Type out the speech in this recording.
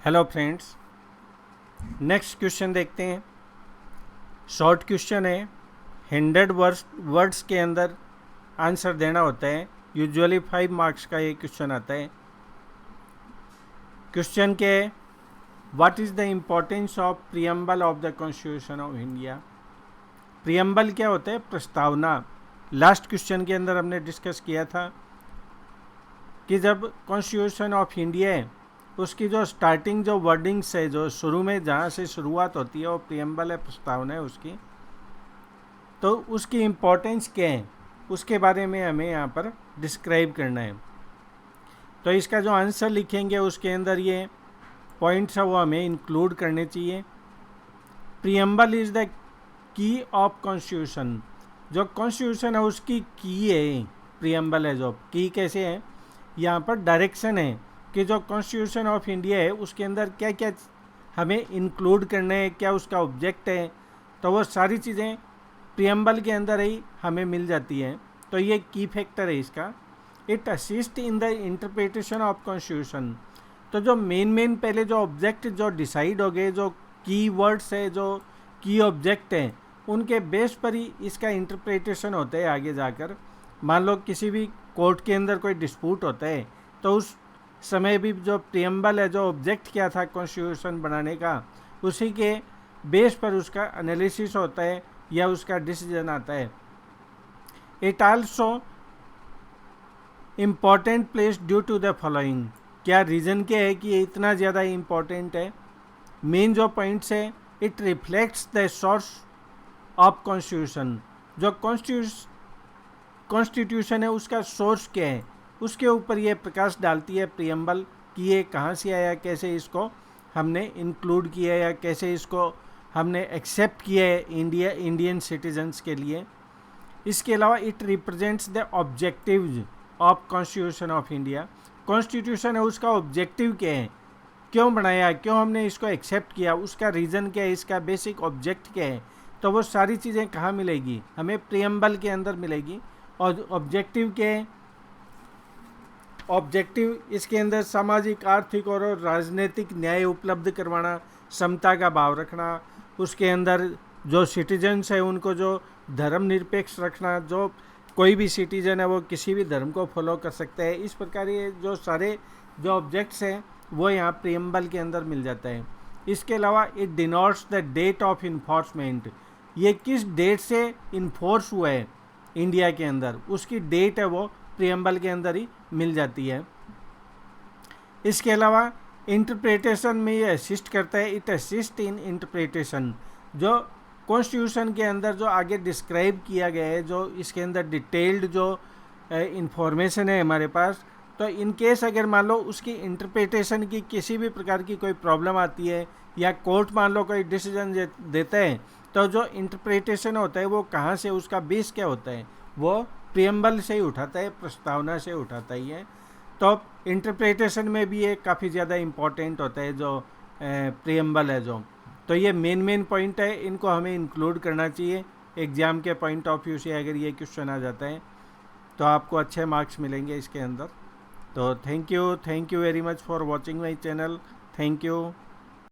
Hello friends, next question देखते हैं। Short question है, 100 वर्ड्स के अंदर आंसर देना होता है। यूजुअली 5 मार्क्स का ये क्वेश्चन आता है। क्वेश्चन के what is the importance of preamble of the constitution of India. Preamble क्या होता है? प्रस्तावना। लास्ट क्वेश्चन के अंदर हमने डिस्कस किया था कि जब कॉन्स्टिट्यूशन ऑफ इंडिया है उसकी जो स्टार्टिंग जो वर्डिंग्स है, जो शुरू में जहाँ से शुरुआत होती है वो प्रियम्बल है, प्रस्तावना है उसकी। तो उसकी इम्पोर्टेंस क्या है उसके बारे में हमें यहाँ पर डिस्क्राइब करना है। तो इसका जो आंसर लिखेंगे उसके अंदर ये पॉइंट्स है वो हमें इंक्लूड करने चाहिए। Preamble is the key of constitution. जो कॉन्स्टिट्यूशन है उसकी की है, प्रियम्बल है। जो की कैसे है, यहाँ पर डायरेक्शन है कि जो कॉन्स्टिट्यूशन ऑफ इंडिया है उसके अंदर क्या क्या हमें इंक्लूड करना है, क्या उसका ऑब्जेक्ट है, तो वो सारी चीज़ें प्रियम्बल के अंदर ही हमें मिल जाती हैं। तो ये की फैक्टर है इसका। It assist in the interpretation of constitution. तो जो मेन पहले जो ऑब्जेक्ट जो डिसाइड हो गए, जो की वर्ड्स है, जो की ऑब्जेक्ट हैं, उनके बेस पर ही इसका इंटरप्रिटेशन होता है आगे जाकर। मान लो किसी भी कोर्ट के अंदर कोई डिस्प्यूट होता है तो उस समय भी जो प्रियम्बल है, जो ऑब्जेक्ट क्या था कॉन्स्टिट्यूशन बनाने का, उसी के बेस पर उसका एनालिसिस होता है या उसका डिसीजन आता है। It also important place due to the following. क्या रीज़न क्या है कि ये इतना ज़्यादा इम्पॉर्टेंट है? मेन जो पॉइंट्स है, it reflects the source of constitution. जो कॉन्स्टिट्यूशन है उसका सोर्स क्या है उसके ऊपर ये प्रकाश डालती है प्रियम्बल कि ये कहाँ से आया, कैसे इसको हमने इंक्लूड किया या कैसे इसको हमने एक्सेप्ट किया है इंडियन सिटीजन्स के लिए। इसके अलावा it represents the objectives of constitution of India. Constitution है उसका ऑब्जेक्टिव क्या है, क्यों बनाया, क्यों हमने इसको एक्सेप्ट किया, उसका रीज़न क्या है, इसका बेसिक ऑब्जेक्ट क्या है। तो वो सारी चीज़ें कहाँ मिलेगी? हमें प्रियम्बल के अंदर मिलेगी। और ऑब्जेक्टिव क्या है? ऑब्जेक्टिव इसके अंदर सामाजिक, आर्थिक और राजनीतिक न्याय उपलब्ध करवाना, समता का भाव रखना, उसके अंदर जो सिटीजन्स है उनको जो धर्मनिरपेक्ष रखना, जो कोई भी सिटीजन है वो किसी भी धर्म को फॉलो कर सकता है। इस प्रकार ये जो सारे जो ऑब्जेक्ट्स हैं वो यहाँ प्रियम्बल के अंदर मिल जाता है। इसके अलावा it denotes the date of enforcement. ये किस डेट से इन्फोर्स हुआ है इंडिया के अंदर, उसकी डेट है वो प्रियम्बल के अंदर ही मिल जाती है। इसके अलावा इंटरप्रिटेशन में ये असिस्ट करता है। It assist in interpretation. जो कॉन्स्टिट्यूशन के अंदर जो आगे डिस्क्राइब किया गया है, जो इसके अंदर डिटेल्ड जो इंफॉर्मेशन है हमारे पास, तो इन केस अगर मान लो उसकी इंटरप्रिटेशन की किसी भी प्रकार की कोई प्रॉब्लम आती है या कोर्ट मान लो कोई डिसीजन देता है, तो जो इंटरप्रिटेशन होता है वो कहाँ से, उसका बेस क्या होता है, वो प्रियम्बल से ही उठाता है, प्रस्तावना से उठाता ही है। तो इंटरप्रिटेशन में भी ये काफ़ी ज़्यादा इम्पोर्टेंट होता है जो प्रियम्बल है जो। तो ये मेन पॉइंट है, इनको हमें इंक्लूड करना चाहिए एग्ज़ाम के पॉइंट ऑफ व्यू से। अगर ये क्वेश्चन आ जाता है तो आपको अच्छे मार्क्स मिलेंगे इसके अंदर। तो thank you very much for watching my channel. Thank you.